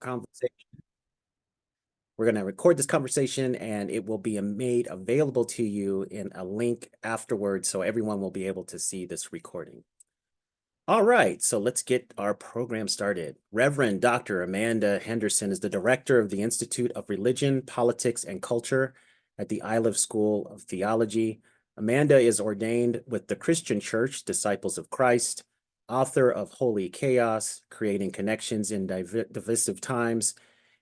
conversation. We're going to record this conversation and it will be made available to you in a link afterwards, so everyone will be able to see this recording. All right, so let's get our program started. Reverend Dr. Amanda Henderson is the director of the Institute of Religion, Politics, and Culture at the Iliff School of Theology. Amanda is ordained with the Christian Church, Disciples of Christ, author of Holy Chaos, Creating Connections in Divisive Times,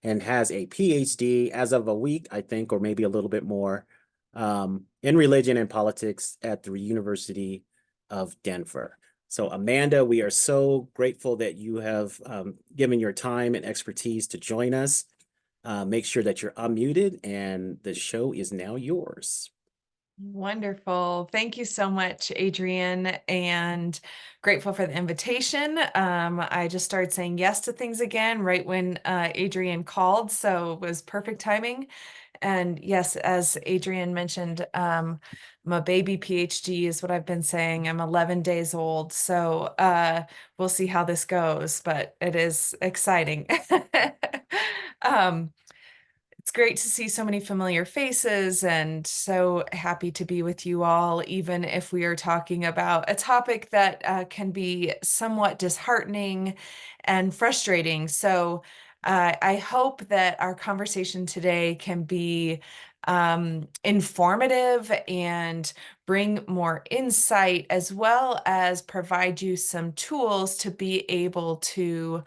and has a PhD as of a week, I think, or maybe a little bit more, in religion and politics at the University of Denver. So Amanda, we are so grateful that you have given your time and expertise to join us. Make sure that you're unmuted and the show is now yours. Wonderful. Thank you so much, Adrian, and grateful for the invitation. I just started saying yes to things again right when Adrian called, so it was perfect timing. And yes, as Adrian mentioned, my baby PhD is what I've been saying. I'm 11 days old, so we'll see how this goes, but it is exciting. It's great to see so many familiar faces and so happy to be with you all, even if we are talking about a topic that can be somewhat disheartening and frustrating. So I hope that our conversation today can be informative and bring more insight, as well as provide you some tools to be able to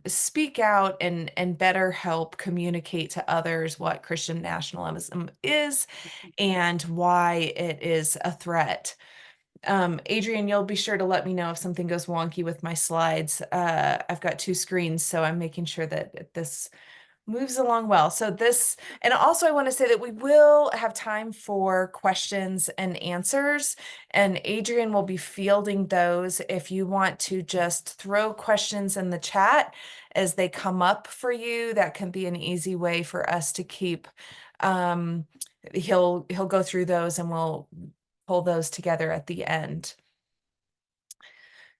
speak out and better help communicate to others what Christian nationalism is and why it is a threat. Adrian, you'll be sure to let me know if something goes wonky with my slides. I've got two screens, so I'm making sure that this moves along well. So this, and also I want to say that we will have time for questions and answers, and Adrian will be fielding those. If you want to just throw questions in the chat as they come up for you, that can be an easy way for us to keep, he'll go through those and we'll pull those together at the end.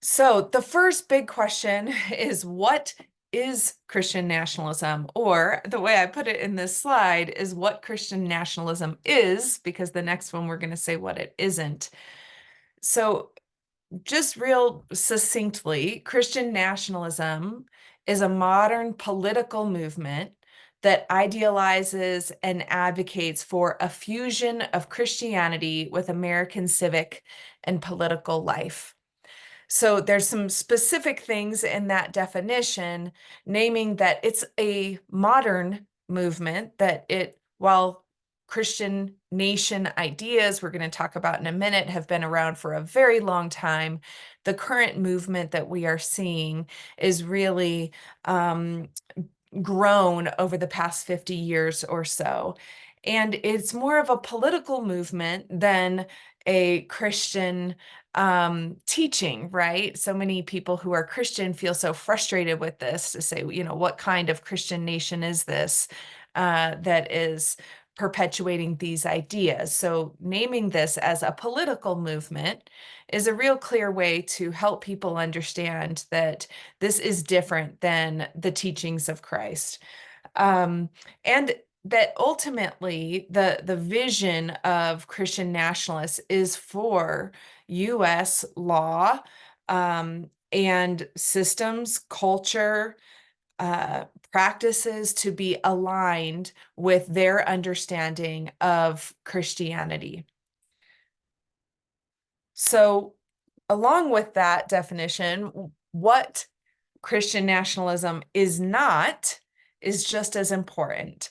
So the first big question is, what is Christian nationalism? Or the way I put it in this slide is what Christian nationalism is, because the next one we're going to say what it isn't. So just real succinctly, Christian nationalism is a modern political movement that idealizes and advocates for a fusion of Christianity with American civic and political life. So there's some specific things in that definition, naming that it's a modern movement, that while Christian nation ideas, we're going to talk about in a minute, have been around for a very long time, the current movement that we are seeing is really grown over the past 50 years or so. And it's more of a political movement than a Christian teaching, right? So many people who are Christian feel so frustrated with this, to say, what kind of Christian nation is this that is perpetuating these ideas? So naming this as a political movement is a real clear way to help people understand that this is different than the teachings of Christ. And that ultimately the vision of Christian nationalists is for US law and systems, culture, practices to be aligned with their understanding of Christianity. So, along with that definition, what Christian nationalism is not is just as important.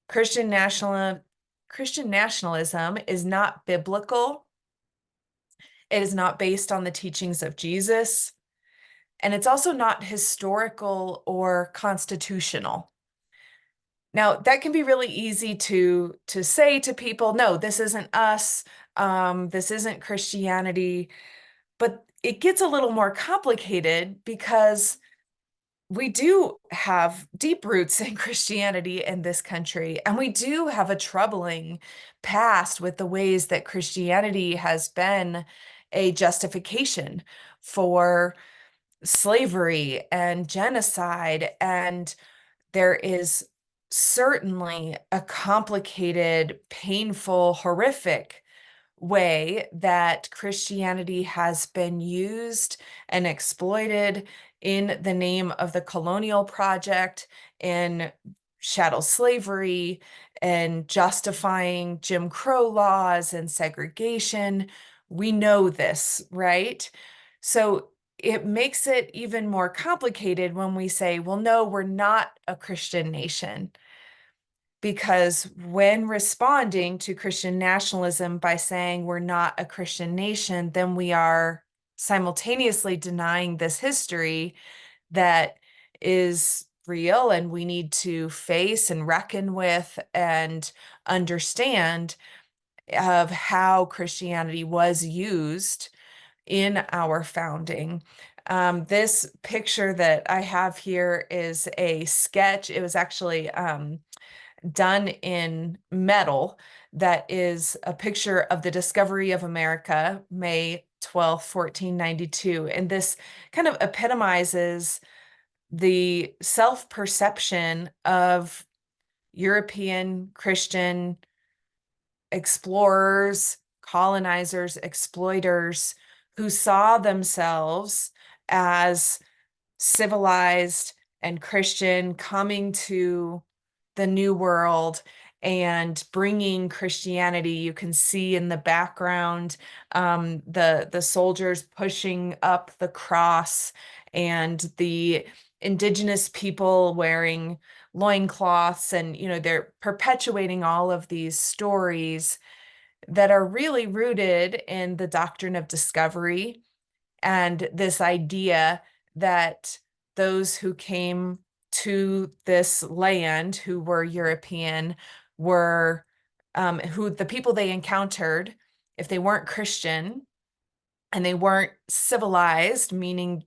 Christian nationalism is not biblical. It is not based on the teachings of Jesus. And it's also not historical or constitutional. Now, that can be really easy to say to people, no, this isn't us. This isn't Christianity. But it gets a little more complicated because we do have deep roots in Christianity in this country, and we do have a troubling past with the ways that Christianity has been a justification for slavery and genocide, and there is certainly a complicated, painful, horrific way that Christianity has been used and exploited in the name of the colonial project, in chattel slavery, and justifying Jim Crow laws and segregation. We know this, right? So it makes it even more complicated when we say, well, no, we're not a Christian nation. Because when responding to Christian nationalism by saying we're not a Christian nation, then we are simultaneously denying this history that is real and we need to face and reckon with and understand of how Christianity was used in our founding. This picture that I have here is a sketch. It was actually done in metal that is a picture of the discovery of America, May 12th, 1492. And this kind of epitomizes the self-perception of European Christian explorers, colonizers, exploiters who saw themselves as civilized and Christian, coming to the New World and bringing Christianity. You can see in the background the soldiers pushing up the cross and the indigenous people wearing loincloths, and they're perpetuating all of these stories that are really rooted in the doctrine of discovery and this idea that those who came to this land who were European were who the people they encountered, if they weren't Christian and they weren't civilized, meaning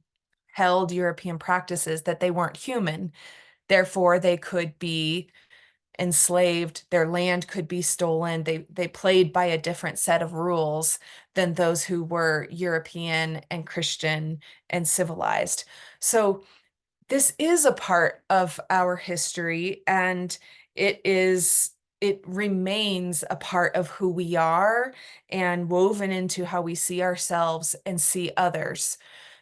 held European practices, that they weren't human. Therefore, they could be enslaved, their land could be stolen. They played by a different set of rules than those who were European and Christian and civilized. So this is a part of our history, and it remains a part of who we are and woven into how we see ourselves and see others.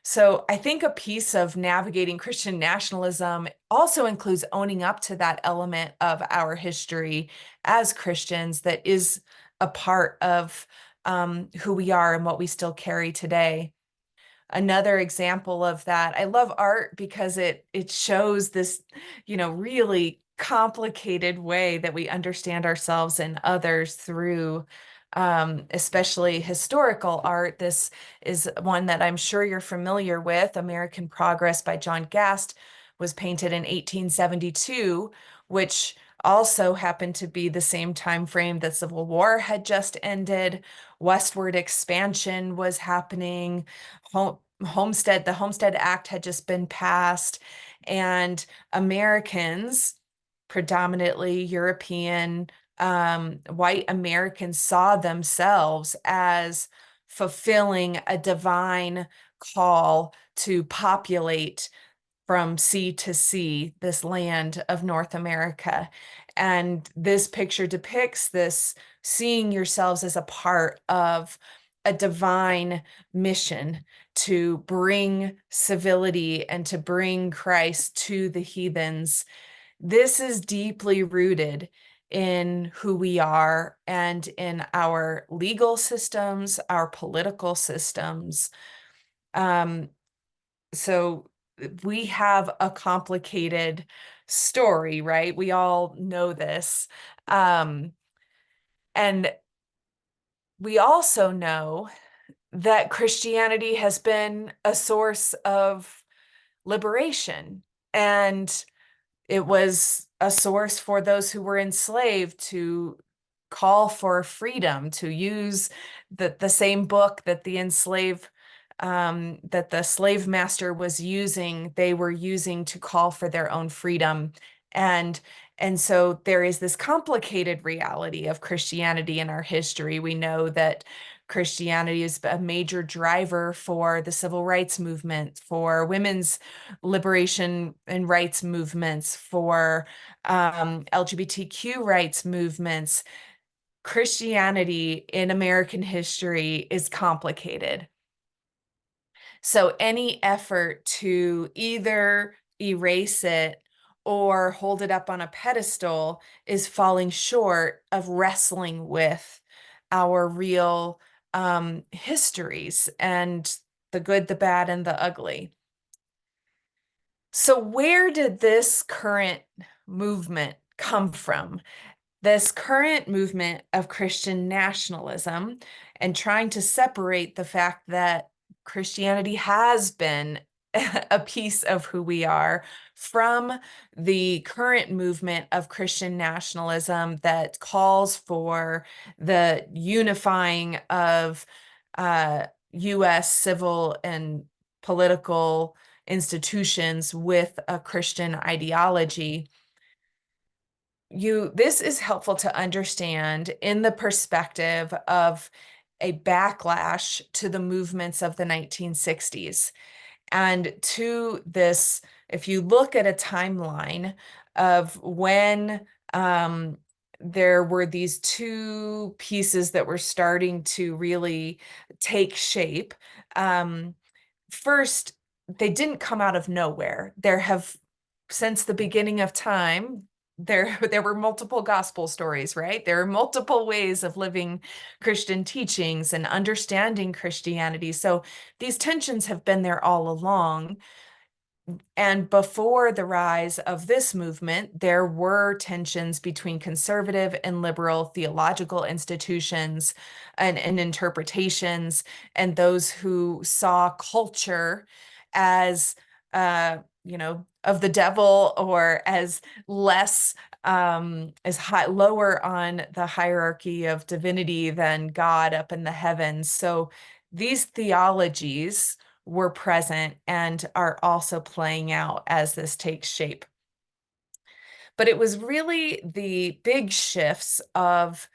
So I think a piece of navigating Christian nationalism also includes owning up to that element of our history as Christians that is a part of who we are and what we still carry today. Another example of that, I love art because it shows this, really complicated way that we understand ourselves and others through especially historical art. This is one that I'm sure you're familiar with. American Progress by John Gast was painted in 1872, which also happened to be the same time frame that Civil War had just ended. Westward expansion was happening. The Homestead Act had just been passed, and Americans, predominantly European, white Americans, saw themselves as fulfilling a divine call to populate from sea to sea this land of North America. And this picture depicts this seeing yourselves as a part of a divine mission to bring civility and to bring Christ to the heathens. This is deeply rooted in who we are and in our legal systems, our political systems. So we have a complicated story, right? We all know this. And we also know that Christianity has been a source of liberation, and it was a source for those who were enslaved to call for freedom, to use the same book that that the slave master was using, they were using to call for their own freedom. And so there is this complicated reality of Christianity in our history. We know that Christianity is a major driver for the civil rights movement, for women's liberation and rights movements, for LGBTQ rights movements. Christianity in American history is complicated. So any effort to either erase it or hold it up on a pedestal is falling short of wrestling with our real histories and the good, the bad, and the ugly. So where did this current movement come from? This current movement of Christian nationalism and trying to separate the fact that Christianity has been a piece of who we are from the current movement of Christian nationalism that calls for the unifying of US civil and political institutions with a Christian ideology. This is helpful to understand in the perspective of a backlash to the movements of the 1960s. And to this, if you look at a timeline of when there were these two pieces that were starting to really take shape, first, they didn't come out of nowhere. There have, since the beginning of time, there were multiple gospel stories, right? There are multiple ways of living Christian teachings and understanding Christianity. So these tensions have been there all along. And before the rise of this movement, there were tensions between conservative and liberal theological institutions and interpretations, and those who saw culture as, of the devil, or as less, as high, lower on the hierarchy of divinity than God up in the heavens. So these theologies were present and are also playing out as this takes shape. But it was really the big shifts of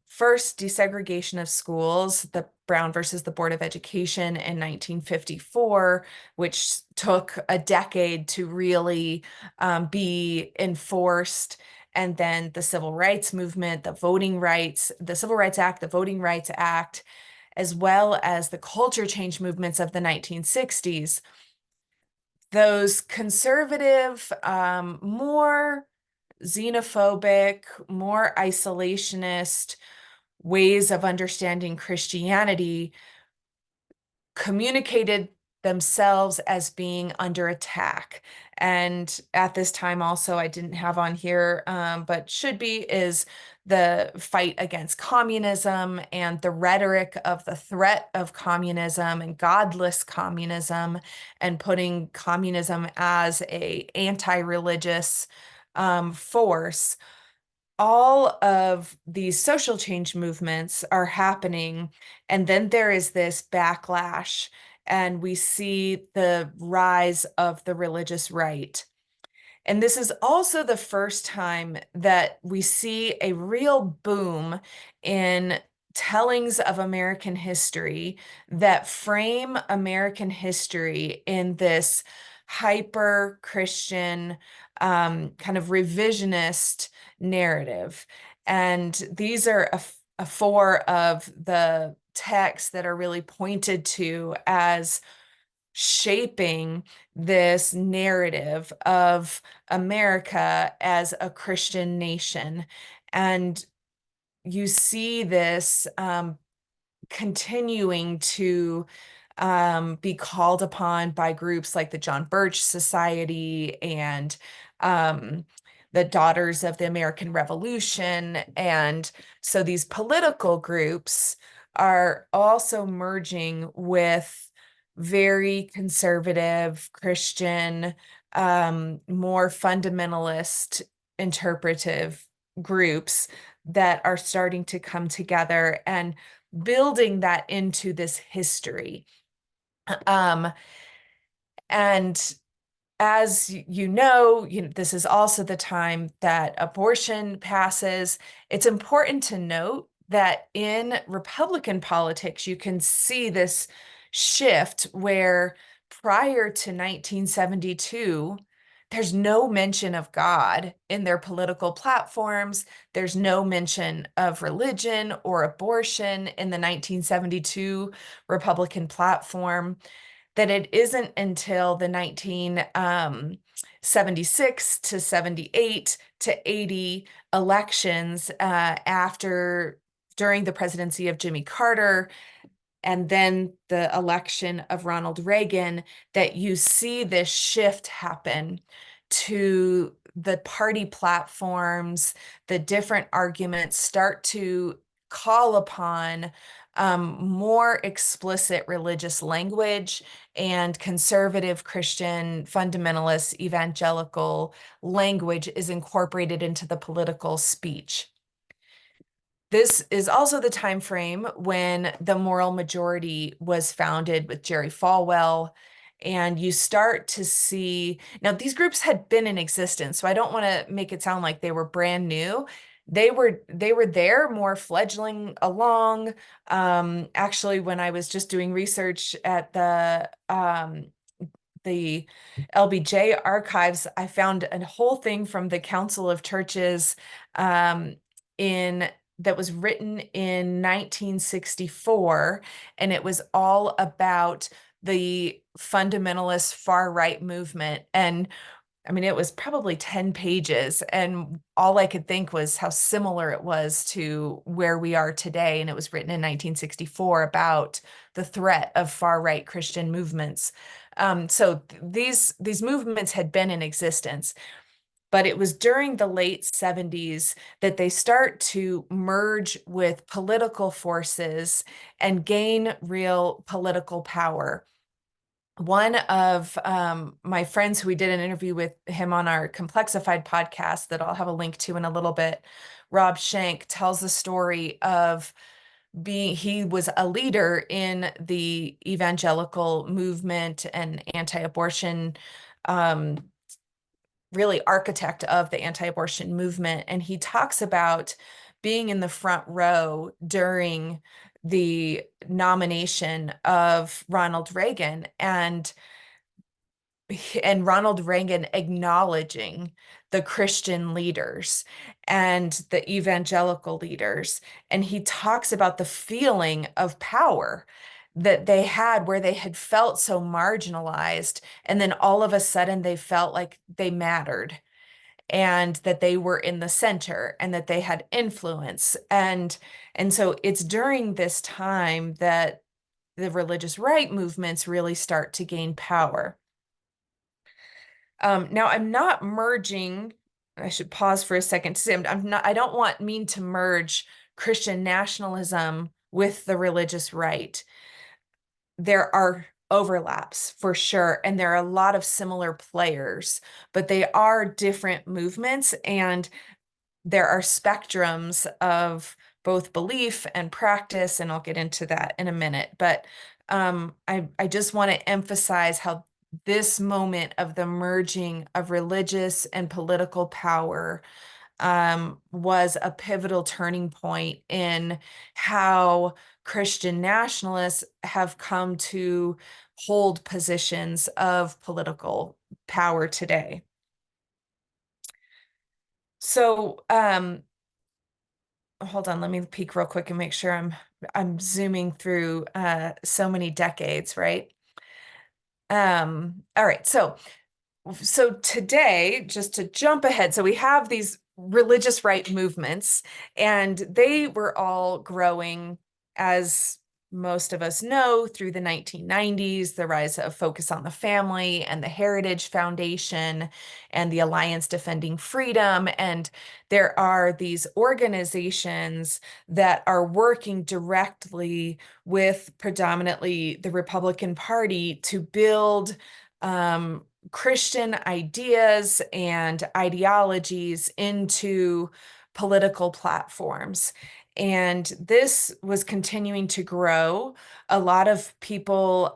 first desegregation of schools, the Brown versus the Board of Education in 1954, which took a decade to really be enforced. And then the Civil Rights Movement, the Voting Rights, the Civil Rights Act, the Voting Rights Act, as well as the culture change movements of the 1960s. Those conservative, more xenophobic, more isolationist ways of understanding Christianity communicated themselves as being under attack. And at this time also, I didn't have on here, but should be, is the fight against communism and the rhetoric of the threat of communism and godless communism, and putting communism as a anti-religious force. All of these social change movements are happening, and then there is this backlash, and we see the rise of the religious right. And this is also the first time that we see a real boom in tellings of American history that frame American history in this hyper Christian, kind of revisionist narrative. And these are four of the texts that are really pointed to as shaping this narrative of America as a Christian nation. And you see this continuing to be called upon by groups like the John Birch Society and the Daughters of the American Revolution. And so these political groups are also merging with very conservative Christian, more fundamentalist interpretive groups that are starting to come together and building that into this history. And as this is also the time that abortion passes. It's important to note that in Republican politics, you can see this shift where prior to 1972, there's no mention of God in their political platforms. There's no mention of religion or abortion in the 1972 Republican platform. That it isn't until the 1976 to 78 to 80 elections during the presidency of Jimmy Carter and then the election of Ronald Reagan that you see this shift happen to the party platforms, the different arguments start to call upon more explicit religious language and conservative Christian fundamentalist evangelical language is incorporated into the political speech. This is also the time frame when the Moral Majority was founded with Jerry Falwell. And you start to see, now these groups had been in existence, so I don't want to make it sound like they were brand new. They were there more fledgling along. Actually, when I was just doing research at the LBJ archives, I found a whole thing from the Council of Churches in that was written in 1964, and it was all about the fundamentalist far right movement. And I mean, it was probably 10 pages, and all I could think was how similar it was to where we are today. And it was written in 1964 about the threat of far right Christian movements. So these movements had been in existence. But it was during the late 70s that they start to merge with political forces and gain real political power. One of my friends who we did an interview with him on our Complexified podcast that I'll have a link to in a little bit, Rob Schenck, tells the story of he was a leader in the evangelical movement and anti-abortion really architect of the anti-abortion movement. And he talks about being in the front row during the nomination of Ronald Reagan and Ronald Reagan acknowledging the Christian leaders and the evangelical leaders. And he talks about the feeling of power that they had where they had felt so marginalized. And then all of a sudden they felt like they mattered and that they were in the center and that they had influence. And so it's during this time that the religious right movements really start to gain power. Now I'm not merging, I should pause for a second to say I don't mean to merge Christian nationalism with the religious right. There are overlaps for sure, and there are a lot of similar players, but they are different movements, and there are spectrums of both belief and practice, and I'll get into that in a minute. But I just want to emphasize how this moment of the merging of religious and political power was a pivotal turning point in how Christian nationalists have come to hold positions of political power today. So, hold on, let me peek real quick and make sure I'm zooming through so many decades, right? All right, so today, just to jump ahead, so we have these religious right movements, and they were all growing, as most of us know, through the 1990s, the rise of Focus on the Family and the Heritage Foundation and the Alliance Defending Freedom. And there are these organizations that are working directly with predominantly the Republican Party to build Christian ideas and ideologies into political platforms. And this was continuing to grow. A lot of people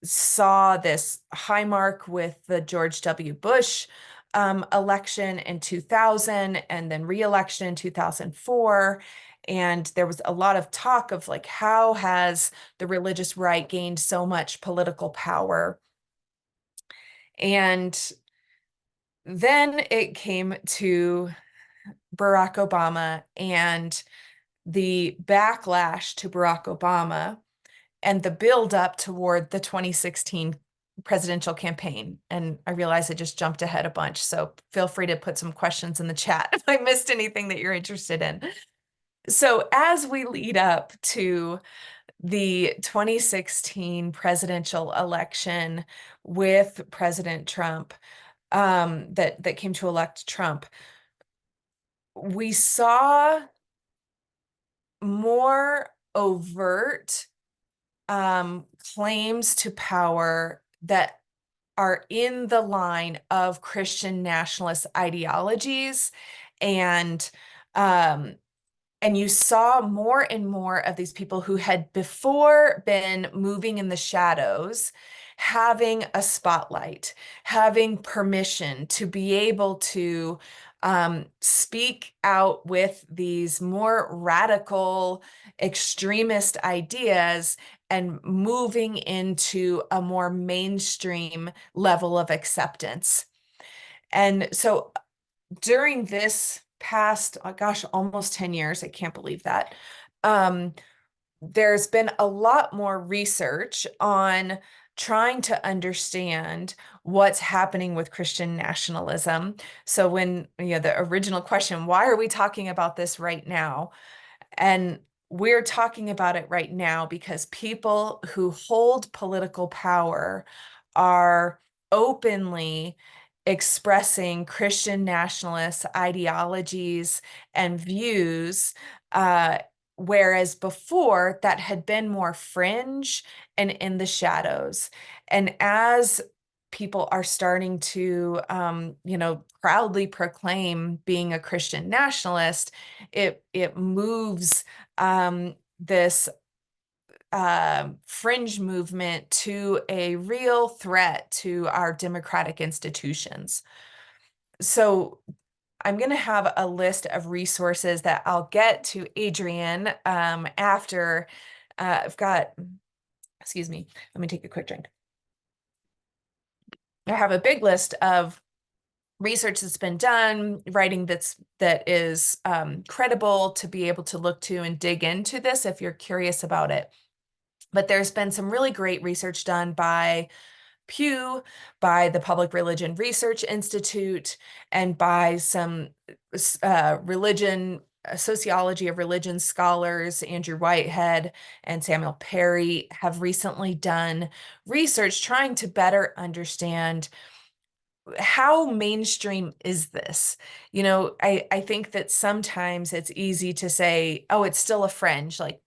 saw this high mark with the George W. Bush election in 2000 and then re-election in 2004. And there was a lot of talk of like, how has the religious right gained so much political power? And then it came to Barack Obama and the backlash to Barack Obama and the buildup toward the 2016 presidential campaign. And I realize I just jumped ahead a bunch, so feel free to put some questions in the chat if I missed anything that you're interested in. So as we lead up to the 2016 presidential election with President Trump, that came to elect Trump, we saw more overt claims to power that are in the line of Christian nationalist ideologies, and um, and you saw more and more of these people who had before been moving in the shadows, having a spotlight, having permission to be able to speak out with these more radical extremist ideas and moving into a more mainstream level of acceptance. And so during this past, oh gosh, almost 10 years, I can't believe that, there's been a lot more research on trying to understand what's happening with Christian nationalism. So when, the original question, why are we talking about this right now? And we're talking about it right now because people who hold political power are openly expressing Christian nationalist ideologies and views, whereas before that had been more fringe and in the shadows. And as people are starting to, proudly proclaim being a Christian nationalist, it moves this fringe movement to a real threat to our democratic institutions. So I'm going to have a list of resources that I'll get to Adrian after I've got, excuse me, let me take a quick drink. I have a big list of research that's been done, writing that is credible to be able to look to and dig into this if you're curious about it. But there's been some really great research done by Pew, by the Public Religion Research Institute, and by some sociology of religion scholars. Andrew Whitehead and Samuel Perry have recently done research trying to better understand how mainstream is this? I think that sometimes it's easy to say, oh, it's still a fringe. Like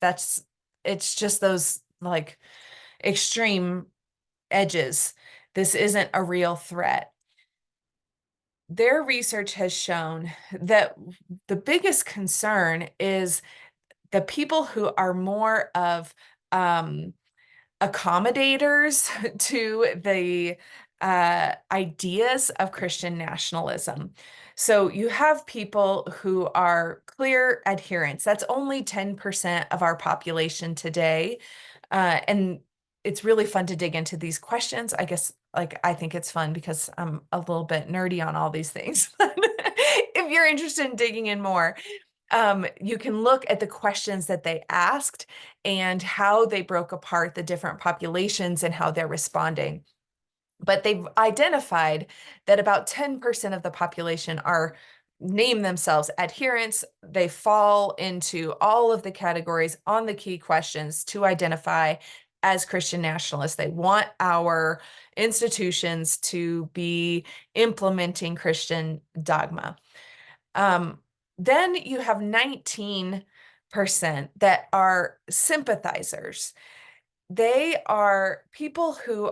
it's just those like extreme edges. This isn't a real threat. Their research has shown that the biggest concern is the people who are more of accommodators to the ideas of Christian nationalism. So you have people who are clear adherents. That's only 10% of our population today. And it's really fun to dig into these questions. I guess, I think it's fun because I'm a little bit nerdy on all these things. If you're interested in digging in more, you can look at the questions that they asked and how they broke apart the different populations and how they're responding. But they've identified that about 10% of the population name themselves adherents. They fall into all of the categories on the key questions to identify as Christian nationalists. They want our institutions to be implementing Christian dogma. Then you have 19% that are sympathizers. They are people who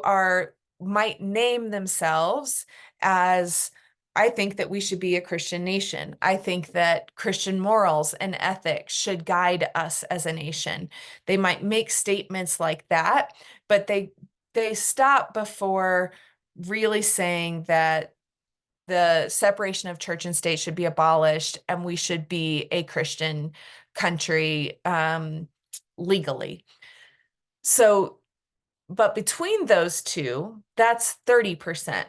might name themselves as, I think that we should be a Christian nation. I think that Christian morals and ethics should guide us as a nation. They might make statements like that, but they stop before really saying that the separation of church and state should be abolished and we should be a Christian country legally. So, but between those two, that's 30%.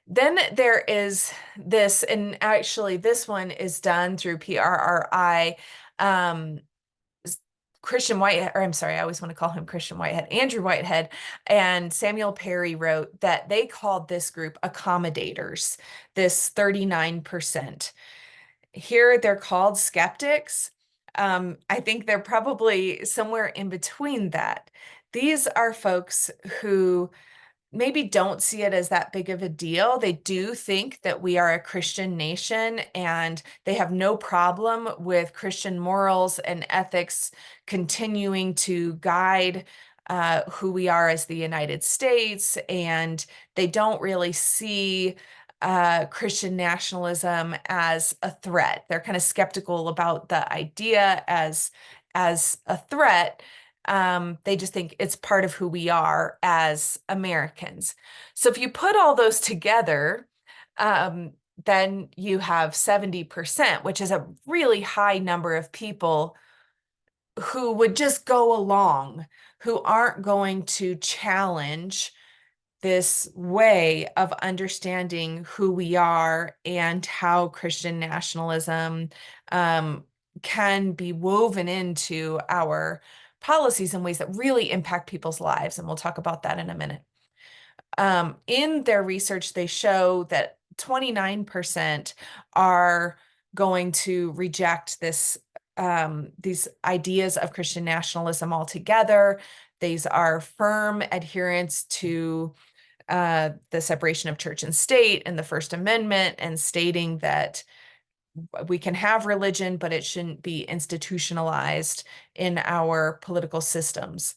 Then there is this, and actually this one is done through PRRI. Christian Whitehead, or I'm sorry, I always want to call him Christian Whitehead, Andrew Whitehead and Samuel Perry wrote that they called this group accommodators, this 39%. Here they're called skeptics. I think they're probably somewhere in between that. These are folks who maybe don't see it as that big of a deal. They do think that we are a Christian nation and they have no problem with Christian morals and ethics continuing to guide who we are as the United States. And they don't really see Christian nationalism as a threat. They're kind of skeptical about the idea as a threat. They just think it's part of who we are as Americans. So if you put all those together, then you have 70%, which is a really high number of people who would just go along, who aren't going to challenge this way of understanding who we are and how Christian nationalism can be woven into our policies in ways that really impact people's lives. And we'll talk about that in a minute. In their research, they show that 29% are going to reject these ideas of Christian nationalism altogether. These are firm adherents to the separation of church and state and the First Amendment, and stating that we can have religion, but it shouldn't be institutionalized in our political systems.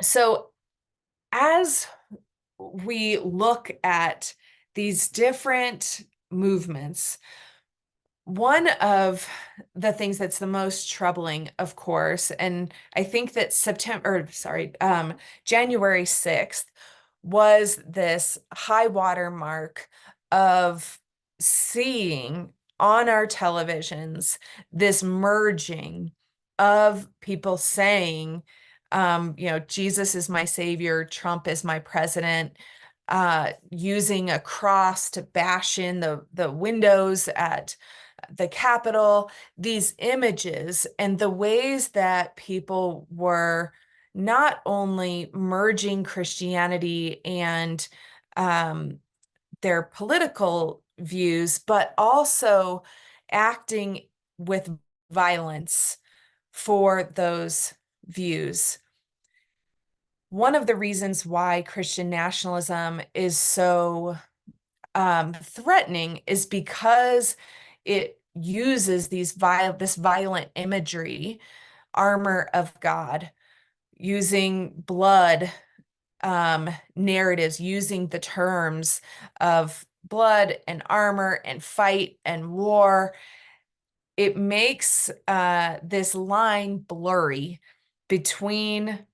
So as we look at these different movements, one of the things that's the most troubling, of course, and I think that January 6th was this high water mark of seeing on our televisions this merging of people saying, Jesus is my savior, Trump is my president, using a cross to bash in the windows at the Capitol, these images and the ways that people were not only merging Christianity and their political views, but also acting with violence for those views. One of the reasons why Christian nationalism is so threatening is because it uses this violent imagery, armor of God, using blood narratives, using the terms of blood and armor and fight and war. It makes this line blurry between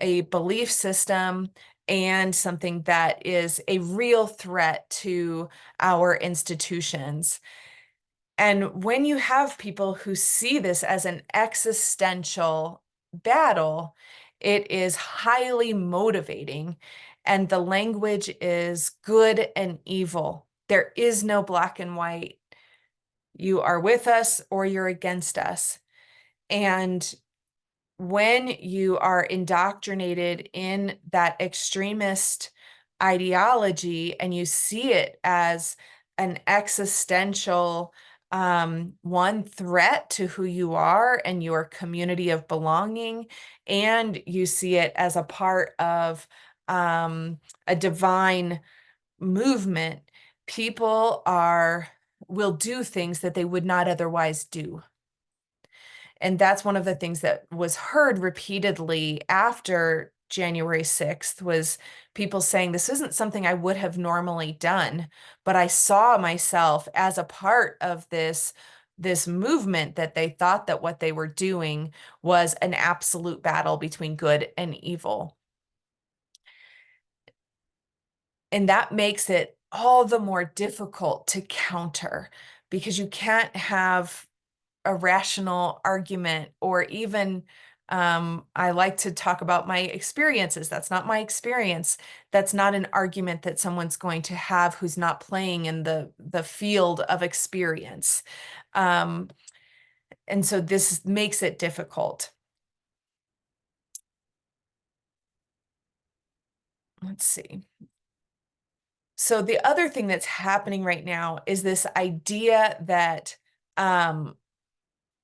a belief system and something that is a real threat to our institutions. And when you have people who see this as an existential battle, it is highly motivating. And the language is good and evil. There is no black and white. You are with us or you're against us. And when you are indoctrinated in that extremist ideology and you see it as an existential one threat to who you are and your community of belonging, and you see it as a part of a divine movement, people will do things that they would not otherwise do. And that's one of the things that was heard repeatedly after January 6th was people saying, this isn't something I would have normally done, but I saw myself as a part of this movement that they thought that what they were doing was an absolute battle between good and evil. And that makes it all the more difficult to counter because you can't have a rational argument or even I like to talk about my experiences. That's not my experience. That's not an argument that someone's going to have who's not playing in the field of experience. And so this makes it difficult. Let's see. So the other thing that's happening right now is this idea that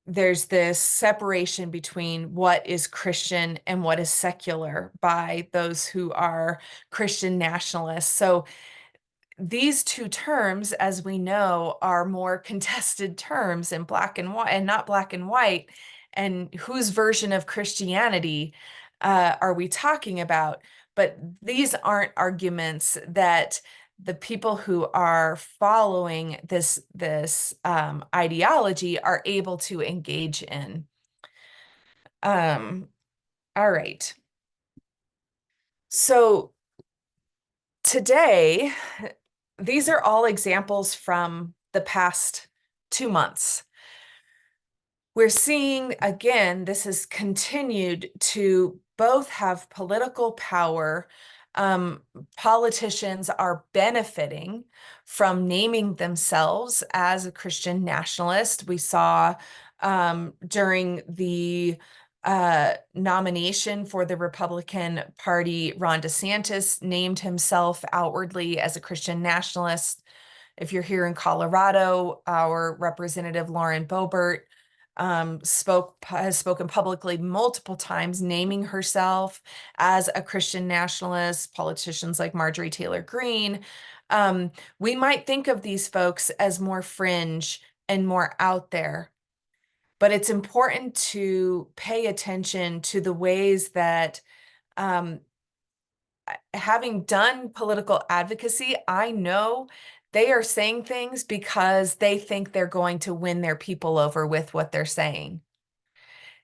there's this separation between what is Christian and what is secular by those who are Christian nationalists. So these two terms, as we know, are more contested terms in black and white and not black and white. And whose version of Christianity are we talking about? But these aren't arguments that the people who are following this ideology are able to engage in. All right. So today, these are all examples from the past 2 months. We're seeing, again, this has continued to both have political power. Politicians are benefiting from naming themselves as a Christian nationalist. We saw during the nomination for the Republican Party, Ron DeSantis named himself outwardly as a Christian nationalist. If you're here in Colorado, our Representative Lauren Boebert has spoken publicly multiple times, naming herself as a Christian nationalist. Politicians like Marjorie Taylor Greene. We might think of these folks as more fringe and more out there, but it's important to pay attention to the ways that having done political advocacy, I know they are saying things because they think they're going to win their people over with what they're saying.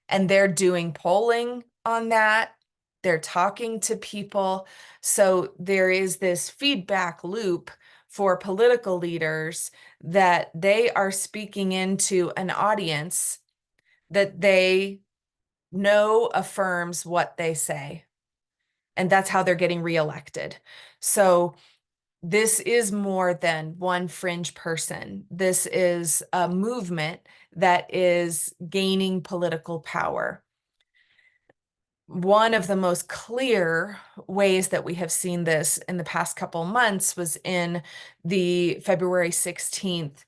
And they're doing polling on that. They're talking to people. So there is this feedback loop for political leaders that they are speaking into an audience that they know affirms what they say. And that's how they're getting reelected. So this is more than one fringe person. This is a movement that is gaining political power. One of the most clear ways that we have seen this in the past couple months was in the February 16th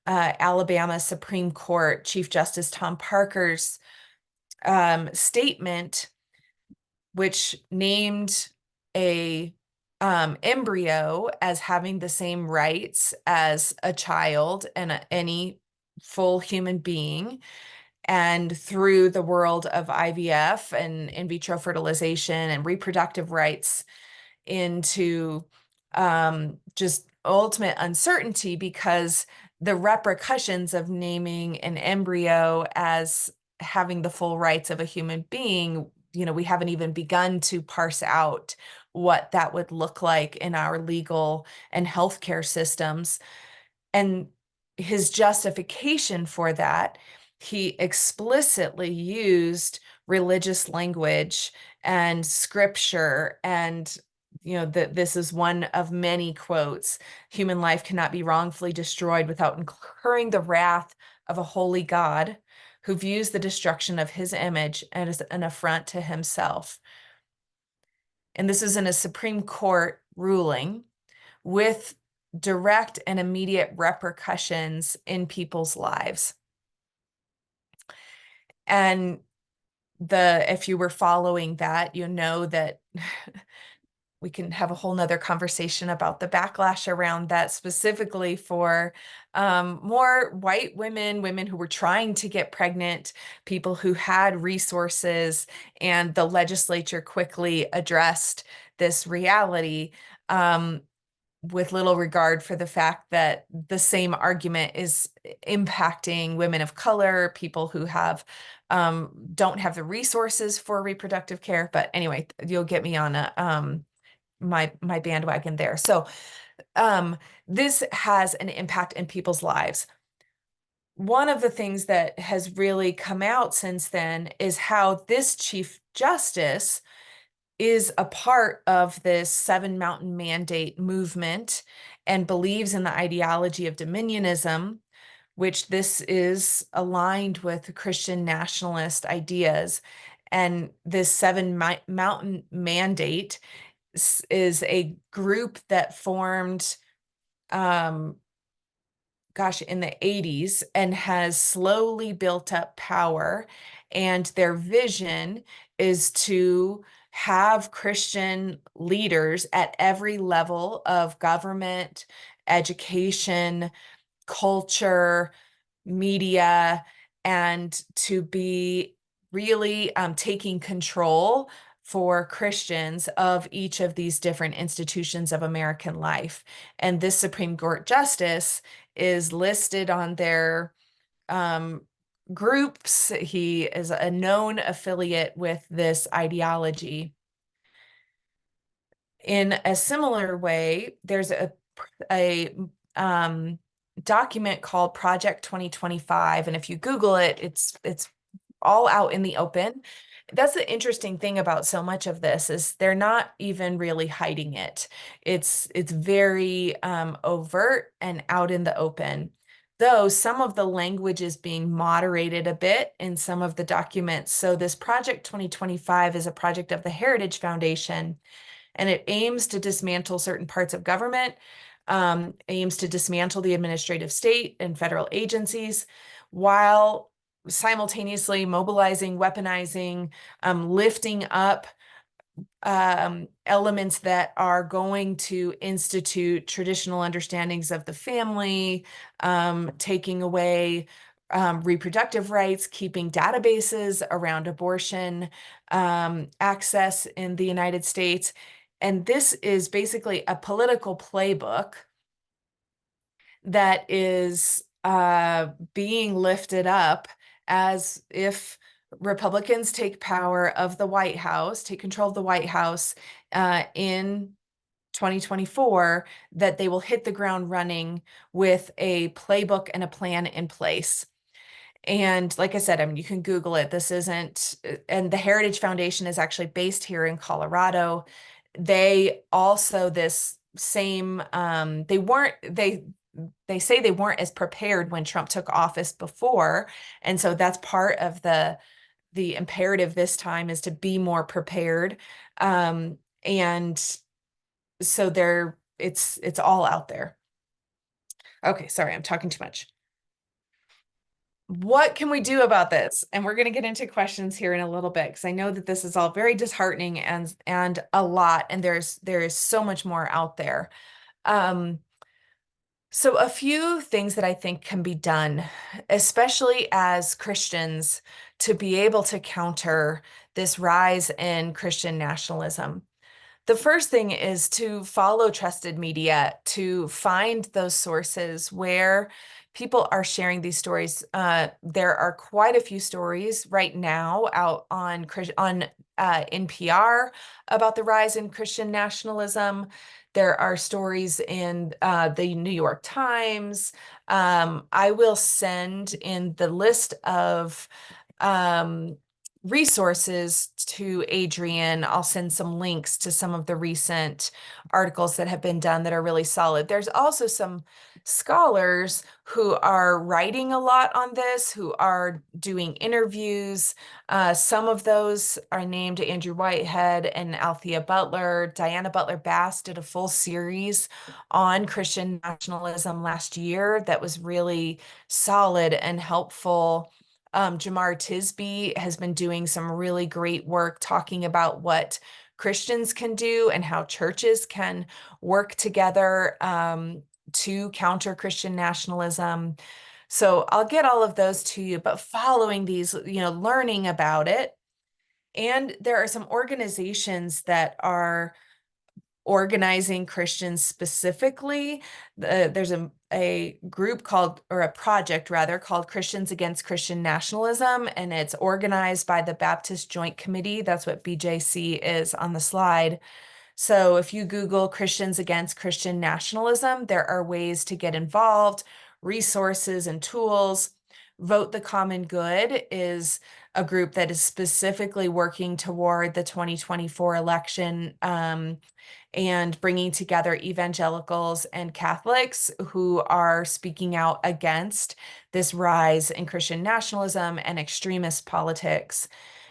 Alabama Supreme Court Chief Justice Tom Parker's statement, which named a embryo as having the same rights as a child and any full human being. And through the world of IVF and in vitro fertilization and reproductive rights into just ultimate uncertainty, because the repercussions of naming an embryo as having the full rights of a human being, we haven't even begun to parse out what that would look like in our legal and healthcare systems. And his justification for that, he explicitly used religious language and scripture, and this is one of many quotes: human life cannot be wrongfully destroyed without incurring the wrath of a holy God who views the destruction of his image as an affront to himself. And this is in a Supreme Court ruling with direct and immediate repercussions in people's lives. And if you were following that, you know that we can have a whole nother conversation about the backlash around that, specifically for more white women who were trying to get pregnant, people who had resources, and the legislature quickly addressed this reality with little regard for the fact that the same argument is impacting women of color, people who don't have the resources for reproductive care. But anyway, you'll get me on my bandwagon there. So this has an impact in people's lives. One of the things that has really come out since then is how this Chief Justice is a part of this Seven Mountain Mandate movement and believes in the ideology of dominionism, which this is aligned with Christian nationalist ideas. And this Mountain Mandate is a group that formed, in the 80s and has slowly built up power. And their vision is to have Christian leaders at every level of government, education, culture, media, and to be really taking control for Christians of each of these different institutions of American life. And this Supreme Court justice is listed on their groups. He is a known affiliate with this ideology. In a similar way, there's a document called Project 2025, and if you Google it, it's all out in the open. That's the interesting thing about so much of this is they're not even really hiding it. It's very overt and out in the open. Though some of the language is being moderated a bit in some of the documents. So this Project 2025 is a project of the Heritage Foundation, and it aims to dismantle certain parts of government, aims to dismantle the administrative state and federal agencies, while simultaneously mobilizing, weaponizing, lifting up elements that are going to institute traditional understandings of the family, taking away reproductive rights, keeping databases around abortion access in the United States. And this is basically a political playbook that is being lifted up as if Republicans take power of the White House, take control of the White House in 2024, that they will hit the ground running with a playbook and a plan in place. And like I said, I mean, you can Google it. This isn't, and the Heritage Foundation is actually based here in Colorado. They also, this same, they say they weren't as prepared when Trump took office before. And so that's part of the imperative this time is to be more prepared. And so it's all out there. Okay, sorry, I'm talking too much. What can we do about this? And we're going to get into questions here in a little bit because I know that this is all very disheartening and a lot, and there is so much more out there. So a few things that I think can be done, especially as Christians, to be able to counter this rise in Christian nationalism. The first thing is to follow trusted media, to find those sources where people are sharing these stories. There are quite a few stories right now out on NPR about the rise in Christian nationalism. There are stories in the New York Times. I will send in the list of resources to Adrian. I'll send some links to some of the recent articles that have been done that are really solid. There's also some scholars who are writing a lot on this, who are doing interviews. Some of those are named Andrew Whitehead and Althea Butler. Diana Butler Bass did a full series on Christian nationalism last year that was really solid and helpful. Jamar Tisby has been doing some really great work talking about what Christians can do and how churches can work together to counter Christian nationalism. So I'll get all of those to you, but following these, learning about it. And there are some organizations that are organizing Christians specifically. There's a group called, or a project rather, called Christians Against Christian Nationalism, and it's organized by the Baptist Joint Committee. That's what BJC is on the slide. So if you Google Christians against Christian nationalism, there are ways to get involved, resources and tools. Vote the Common Good is a group that is specifically working toward the 2024 election, and bringing together evangelicals and Catholics who are speaking out against this rise in Christian nationalism and extremist politics.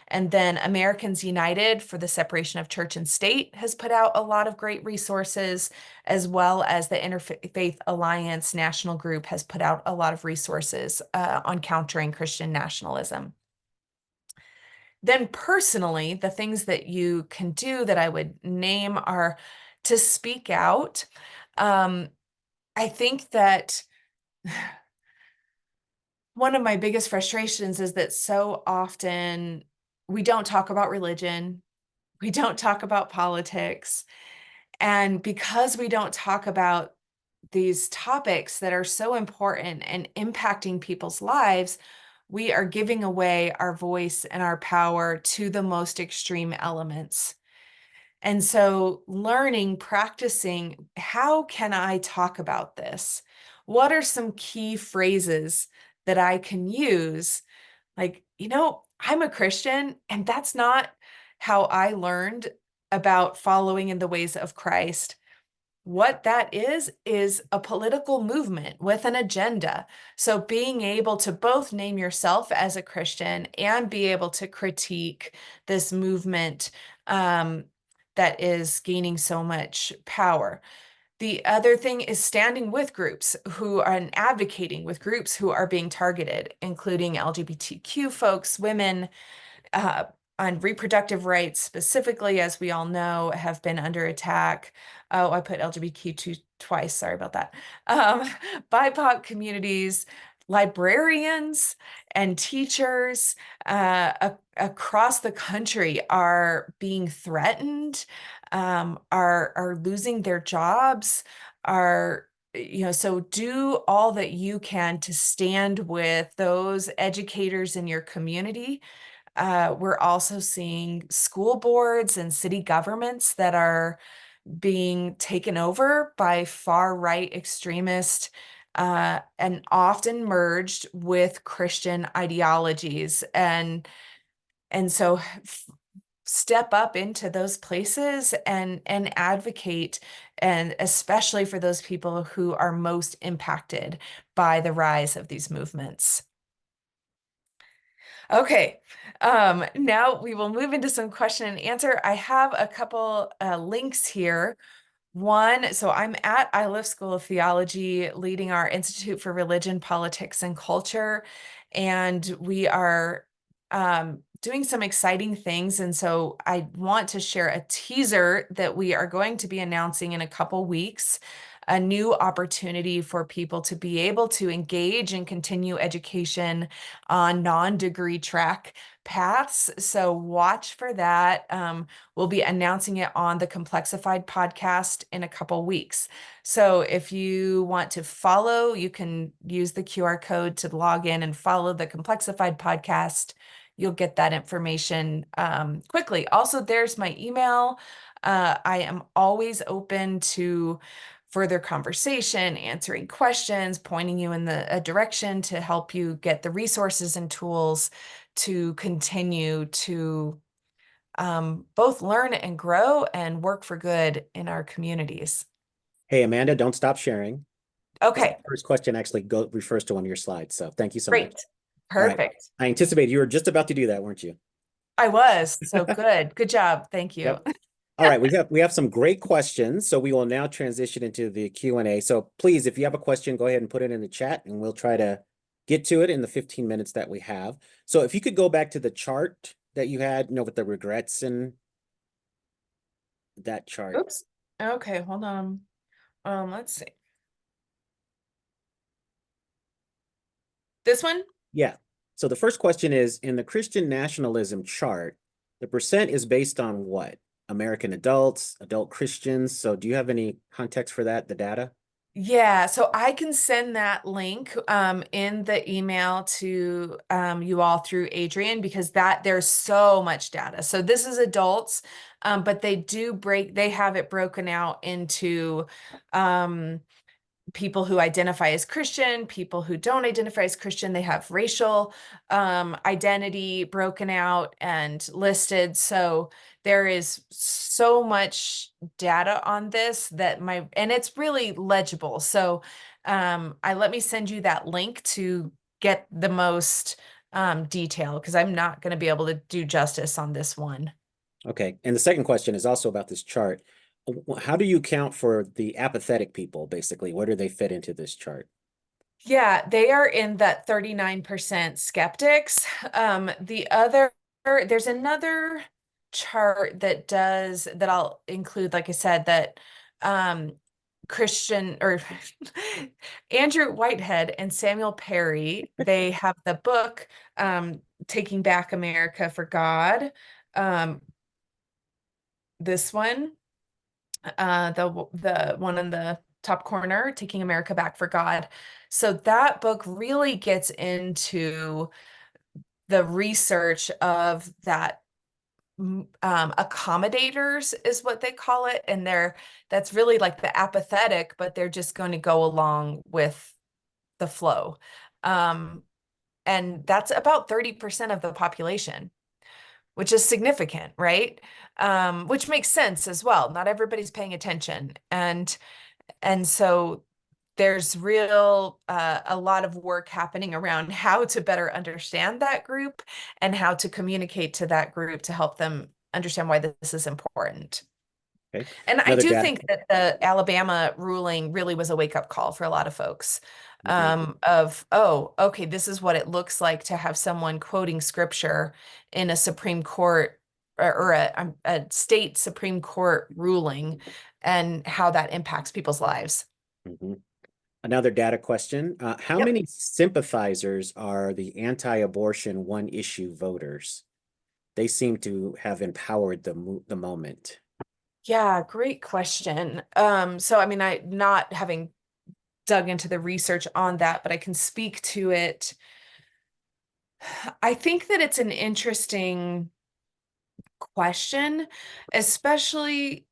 And then Americans United for the Separation of Church and State has put out a lot of great resources, as well as the Interfaith Alliance National Group has put out a lot of resources on countering Christian nationalism. Then personally, the things that you can do that I would name are to speak out. I think that one of my biggest frustrations is that so often we don't talk about religion, we don't talk about politics. And because we don't talk about these topics that are so important and impacting people's lives, we are giving away our voice and our power to the most extreme elements. And so learning, practicing, how can I talk about this? What are some key phrases that I can use? Like, I'm a Christian, and that's not how I learned about following in the ways of Christ. What that is a political movement with an agenda. So being able to both name yourself as a Christian and be able to critique this movement that is gaining so much power. The other thing is standing with groups who are and advocating with groups who are being targeted, including LGBTQ folks, women, uh, on reproductive rights specifically, as we all know, have been under attack. Oh, I put LGBTQ twice. Sorry about that. BIPOC communities, librarians, and teachers across the country are being threatened, are losing their jobs, so do all that you can to stand with those educators in your community. We're also seeing school boards and city governments that are being taken over by far-right extremists, and often merged with Christian ideologies. And so step up into those places and advocate, and especially for those people who are most impacted by the rise of these movements. Okay, now we will move into some question and answer. I have a couple links here. One, so I'm at Iliff School of Theology, leading our Institute for Religion, Politics, and Culture, and we are doing some exciting things. And so I want to share a teaser that we are going to be announcing in a couple weeks, a new opportunity for people to be able to engage and continue education on non-degree track paths. So watch for that. We'll be announcing it on the Complexified podcast in a couple weeks. So if you want to follow, you can use the QR code to log in and follow the Complexified podcast. You'll get that information quickly. Also, there's my email. I am always open to further conversation, answering questions, pointing you in a direction to help you get the resources and tools to continue to both learn and grow and work for good in our communities. Hey, Amanda, don't stop sharing. Okay, First question actually refers to one of your slides, so thank you so much. great. All right. Perfect. I anticipate you were just about to do that, weren't you? I was. So good. Good job. Thank you. Yep. All right, we have some great questions, so we will now transition into the Q&A. So please, if you have a question, go ahead and put it in the chat, and we'll try to get to it in the 15 minutes that we have. So if you could go back to the chart that you had, with the regrets and that chart. Oops. Okay, hold on. Let's see. This one? Yeah. So the first question is, in the Christian nationalism chart, the percent is based on what? American adults, adult Christians. So do you have any context for that, the data? Yeah, so I can send that link in the email to you all through Adrian, because that there's so much data. So this is adults, but they have it broken out into um, people who identify as Christian, people who don't identify as Christian. They have racial identity broken out and listed. So there is so much data on this and it's really legible. So let me send you that link to get the most detail, because I'm not going to be able to do justice on this one. Okay. And the second question is also about this chart. How do you count for the apathetic people, basically? Where do they fit into this chart? Yeah, they are in that 39% skeptics. There's another chart that I'll include, like I said, that um, Christian or Andrew Whitehead and Samuel Perry, they have the book Taking Back America for God. Um, this one, the one in the top corner, Taking America Back for God. So that book really gets into the research of that accommodators is what they call it, and that's really like the apathetic, but they're just going to go along with the flow. Um, and that's about 30% of the population, which is significant, right? Which makes sense as well. Not everybody's paying attention. And so there's a lot of work happening around how to better understand that group and how to communicate to that group to help them understand why this is important. Okay. And I Another do data. think that the Alabama ruling really was a wake-up call for a lot of folks, Mhm. oh, okay, this is what it looks like to have someone quoting scripture in a Supreme Court or a state Supreme Court ruling, and how that impacts people's lives. Mhm. Another data question. How Yep. many sympathizers are the anti-abortion one issue voters? They seem to have empowered the moment. Yeah, great question. So I mean, I not having dug into the research on that, but I can speak to it. I think that it's an interesting question, especially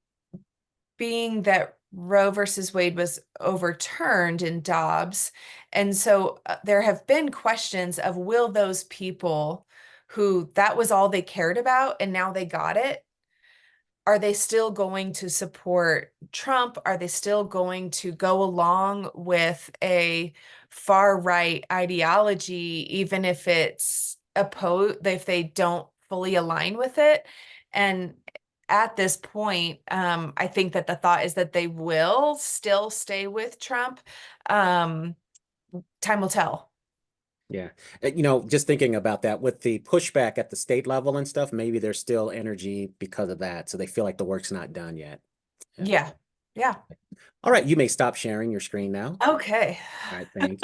being that Roe versus Wade was overturned in Dobbs. And so there have been questions of, will those people who that was all they cared about and now they got it, are they still going to support Trump? Are they still going to go along with a far right ideology, even if it's opposed, if they don't fully align with it? And at this point, I think that the thought is that they will still stay with Trump. Um, Time will tell. Yeah. Just thinking about that with the pushback at the state level and stuff, maybe there's still energy because of that. So they feel like the work's not done yet. Yeah. Yeah. Yeah. All right. You may stop sharing your screen now. Okay. All right. Thanks.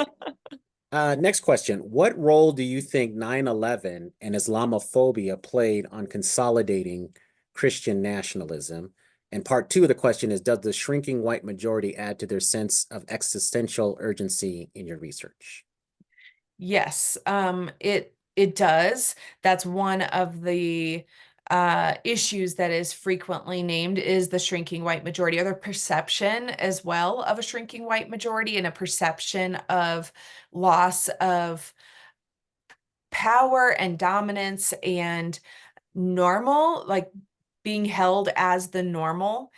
Next question. What role do you think 9/11 and Islamophobia played on consolidating Christian nationalism? And part two of the question is, does the shrinking white majority add to their sense of existential urgency in your research? Yes, it does. That's one of the issues that is frequently named, is the shrinking white majority, or the perception as well of a shrinking white majority, and a perception of loss of power and dominance and normal, like being held as the normal,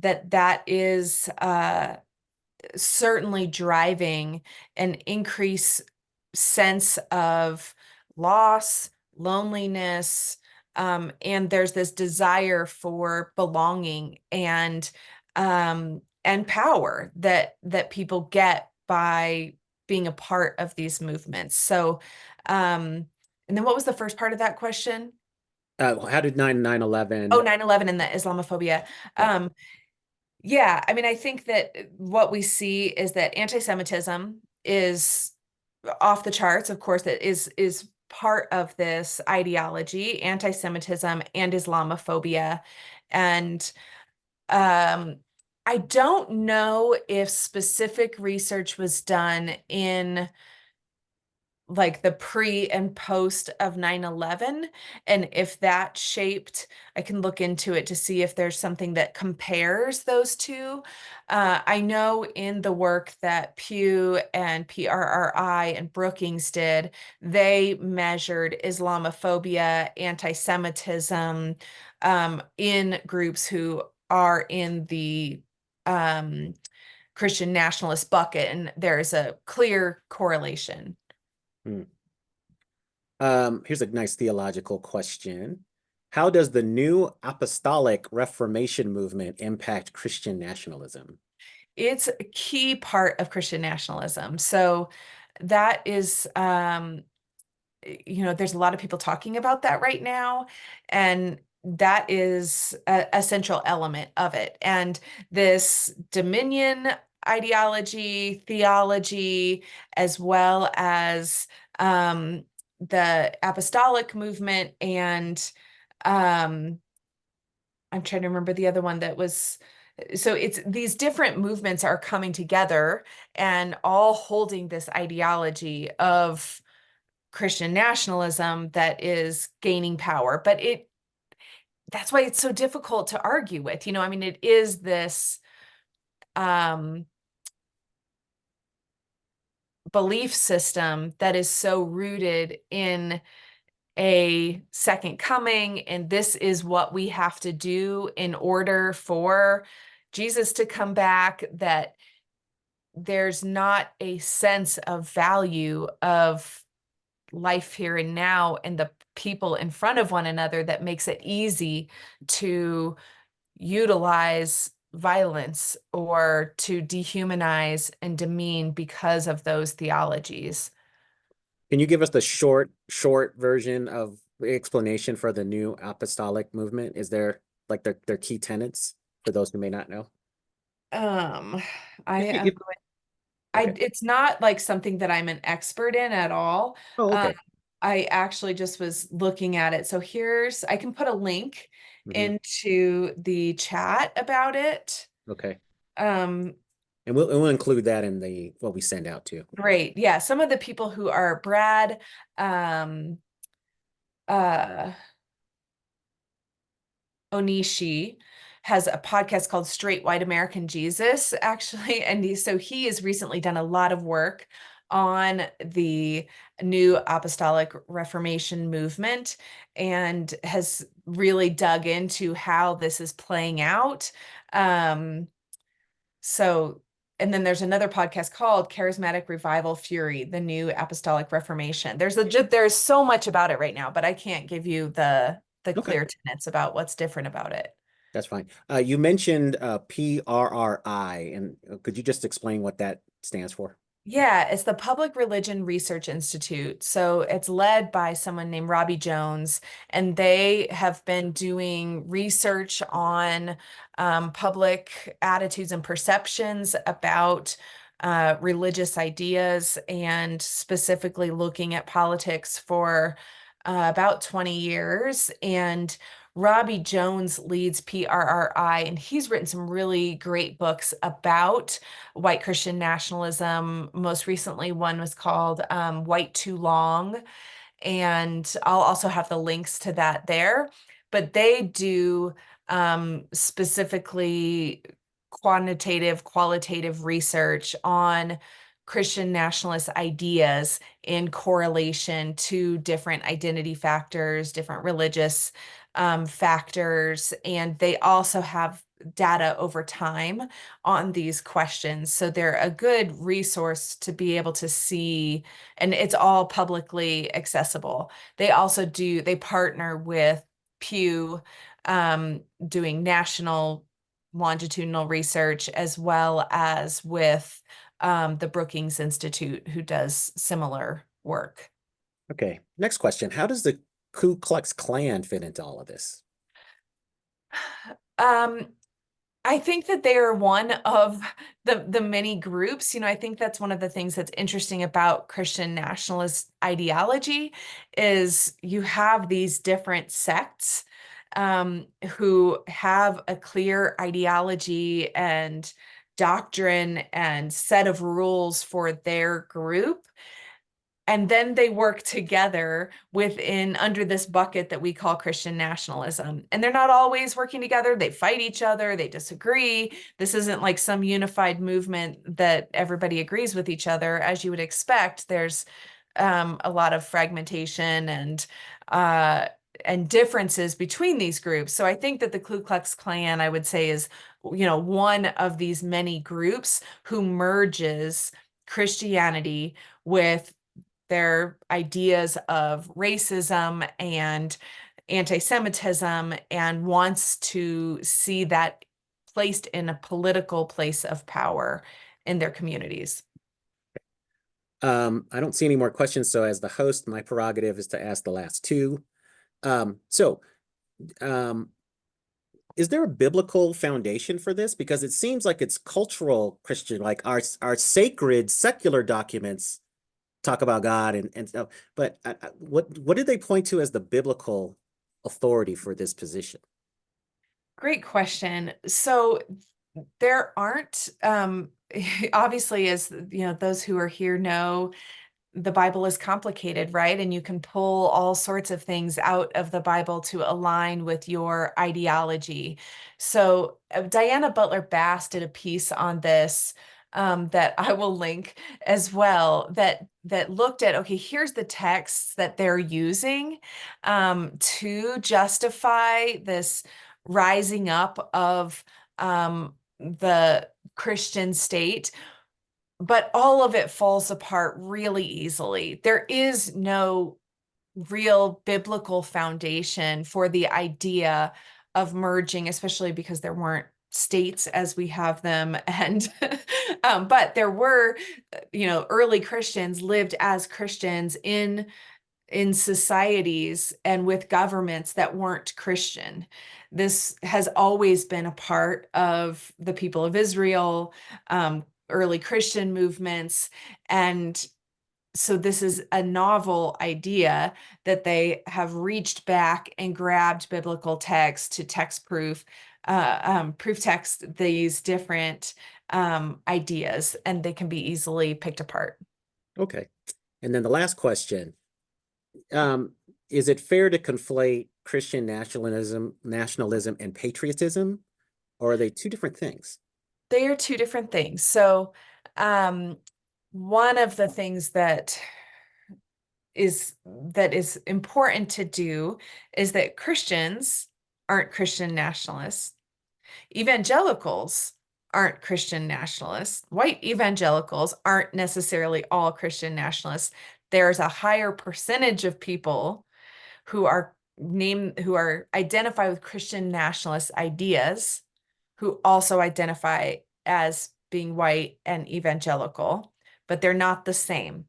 that is certainly driving an increased sense of loss, loneliness, and there's this desire for belonging and power that people get by being a part of these movements. So, and then what was the first part of that question? How did 9/11? Oh, 9/11 and the Islamophobia. Yeah. Um, yeah, I mean, I think that what we see is that anti-Semitism is off the charts. Of course, that is part of this ideology, anti-Semitism and Islamophobia. And um, I don't know if specific research was done in like the pre and post of 9/11, and if that shaped, I can look into it to see if there's something that compares those two. I know in the work that Pew and PRRI and Brookings did, they measured Islamophobia, anti-Semitism, in groups who are in the Christian nationalist bucket, and there's a clear correlation. Hmm. Here's a nice theological question. How does the new apostolic Reformation movement impact Christian nationalism? It's a key part of Christian nationalism. So that is, there's a lot of people talking about that right now, and that is a central element of it. And this dominion ideology, theology, as well as the apostolic movement and I'm trying to remember the other one that was, so it's these different movements are coming together and all holding this ideology of Christian nationalism that is gaining power. But that's why it's so difficult to argue with. I mean, it is this um belief system that is so rooted in a second coming, and this is what we have to do in order for Jesus to come back, that there's not a sense of value of life here and now and the people in front of one another that makes it easy to utilize violence or to dehumanize and demean because of those theologies. Can you give us the short version of the explanation for the new apostolic movement? Is there like their key tenets for those who may not know? Um, I If you, am if, okay. it's not like something that I'm an expert in at all. Oh, Um, okay. I actually just was looking at it. So I can put a link Hmm. into the chat about it. Okay. Um, And we'll include that in the what we send out too. Great. Yeah, some of the people who are Brad, um, uh, Onishi has a podcast called Straight White American Jesus, actually. And so he has recently done a lot of work on the new apostolic Reformation movement and has really dug into how this is playing out. Um, so, and then there's another podcast called Charismatic Revival Fury, the new apostolic Reformation. There's so much about it right now, but I can't give you the Okay, clear tenets about what's different about it. that's fine. You mentioned PRRI, and could you just explain what that stands for? Yeah, it's the Public Religion Research Institute. So it's led by someone named Robbie Jones, and they have been doing research on public attitudes and perceptions about religious ideas, and specifically looking at politics for about 20 years. And Robbie Jones leads PRRI, and he's written some really great books about white Christian nationalism. Most recently, one was called White Too Long, and I'll also have the links to that there. But they do specifically qualitative research on Christian nationalist ideas in correlation to different identity factors, different religious factors, and they also have data over time on these questions. So they're a good resource to be able to see, and it's all publicly accessible. They partner with Pew, doing national longitudinal research, as well as with the Brookings Institute, who does similar work. Okay, next question. How does the Ku Klux Klan fit into all of this? Um, I think that they are one of the many groups. I think that's one of the things that's interesting about Christian nationalist ideology is you have these different sects, who have a clear ideology and doctrine and set of rules for their group. And then they work together within under this bucket that we call Christian nationalism. And they're not always working together. They fight each other. They disagree. This isn't like some unified movement that everybody agrees with each other. As you would expect, there's a lot of fragmentation and differences between these groups. So I think that the Ku Klux Klan, I would say, is, one of these many groups who merges Christianity with their ideas of racism and anti-Semitism, and wants to see that placed in a political place of power in their communities. I don't see any more questions. So as the host, my prerogative is to ask the last two. So is there a biblical foundation for this? Because it seems like it's cultural Christian, like our sacred secular documents talk about God and stuff. But what did they point to as the biblical authority for this position? Great question. So there aren't, obviously, as those who are here know, the Bible is complicated, right? And you can pull all sorts of things out of the Bible to align with your ideology. So Diana Butler Bass did a piece on this, that I will link as well, that looked at, okay, here's the texts that they're using to justify this rising up of the Christian state, but all of it falls apart really easily. There is no real biblical foundation for the idea of merging, especially because there weren't states as we have them. And but there were, early Christians lived as Christians in societies and with governments that weren't Christian. This has always been a part of the people of Israel, early Christian movements. And so this is a novel idea that they have reached back and grabbed biblical text to proof text these different ideas, and they can be easily picked apart. Okay. And then the last question, is it fair to conflate Christian nationalism and patriotism, or are they two different things? They are two different things. So one of the things that is important to do is that Christians aren't Christian nationalists. Evangelicals aren't Christian nationalists. White evangelicals aren't necessarily all Christian nationalists. There's a higher percentage of people who are identify with Christian nationalist ideas, who also identify as being white and evangelical, but they're not the same.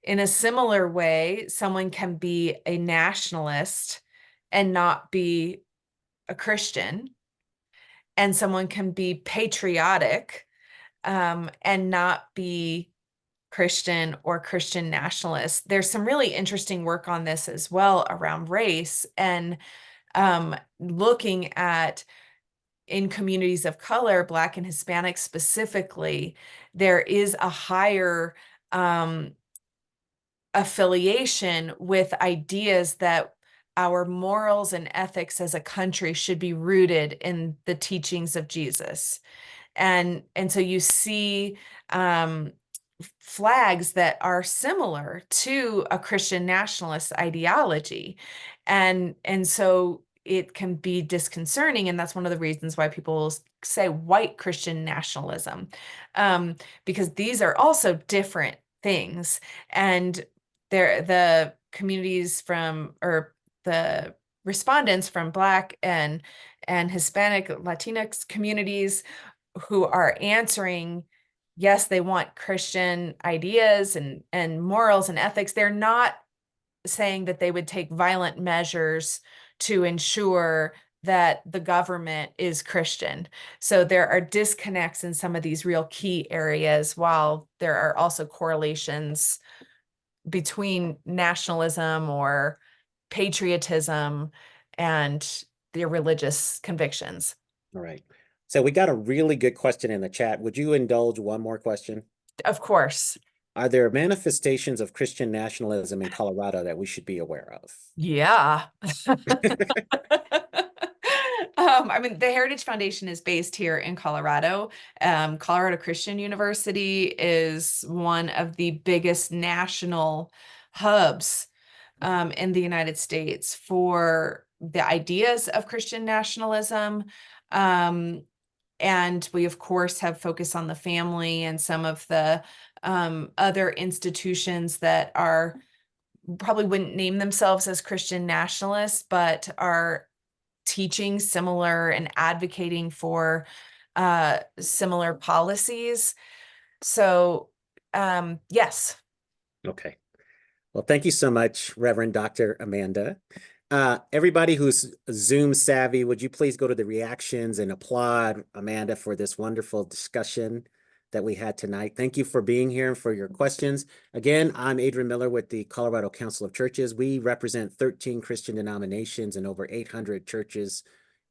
In a similar way, someone can be a nationalist and not be a Christian, and someone can be patriotic and not be Christian or Christian nationalist. There's some really interesting work on this as well around race and looking at, in communities of color, Black and Hispanic specifically, there is a higher affiliation with ideas that our morals and ethics as a country should be rooted in the teachings of Jesus. And so you see flags that are similar to a Christian nationalist ideology. And so it can be disconcerting. And that's one of the reasons why people say white Christian nationalism, because these are also different things. And the communities from, or the respondents from Black and Hispanic, Latinx communities who are answering, yes, they want Christian ideas and morals and ethics. They're not saying that they would take violent measures to ensure that the government is Christian. So there are disconnects in some of these real key areas, while there are also correlations between nationalism or patriotism and their religious convictions. All right. So we got a really good question in the chat. Would you indulge one more question? Of course. Are there manifestations of Christian nationalism in Colorado that we should be aware of? Yeah. I mean, the Heritage Foundation is based here in Colorado. Colorado Christian University is one of the biggest national hubs in the United States for the ideas of Christian nationalism. And we, of course, have focus on the family and some of the other institutions that are probably wouldn't name themselves as Christian nationalists, but are teaching similar and advocating for similar policies. So, yes. Okay. Well, thank you so much, Reverend Dr. Amanda. Everybody who's Zoom savvy, would you please go to the reactions and applaud Amanda for this wonderful discussion that we had tonight. Thank you for being here and for your questions. Again, I'm Adrian Miller with the Colorado Council of Churches. We represent 13 Christian denominations and over 800 churches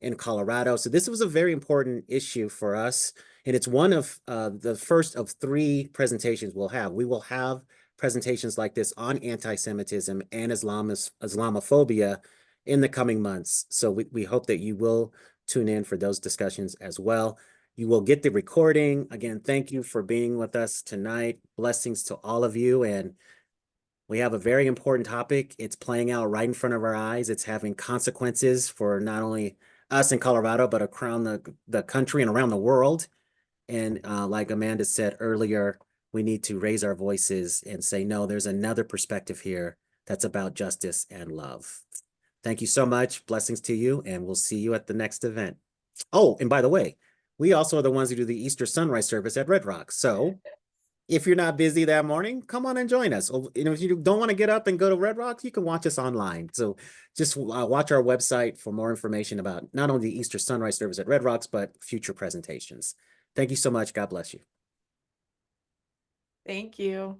in Colorado. So this was a very important issue for us. And it's one of the first of 3 presentations we'll have. We will have presentations like this on anti-Semitism and Islamophobia in the coming months. So we hope that you will tune in for those discussions as well. You will get the recording. Again, thank you for being with us tonight. Blessings to all of you. And we have a very important topic. It's playing out right in front of our eyes. It's having consequences for not only us in Colorado, but around the country and around the world. And like Amanda said earlier, we need to raise our voices and say, no, there's another perspective here that's about justice and love. Thank you so much. Blessings to you, and we'll see you at the next event. Oh, and by the way, we also are the ones who do the Easter sunrise service at Red Rock. So if you're not busy that morning, come on and join us. If you don't want to get up and go to Red Rock, you can watch us online. So just watch our website for more information about not only the Easter sunrise service at Red Rocks, but future presentations. Thank you so much. God bless you. Thank you.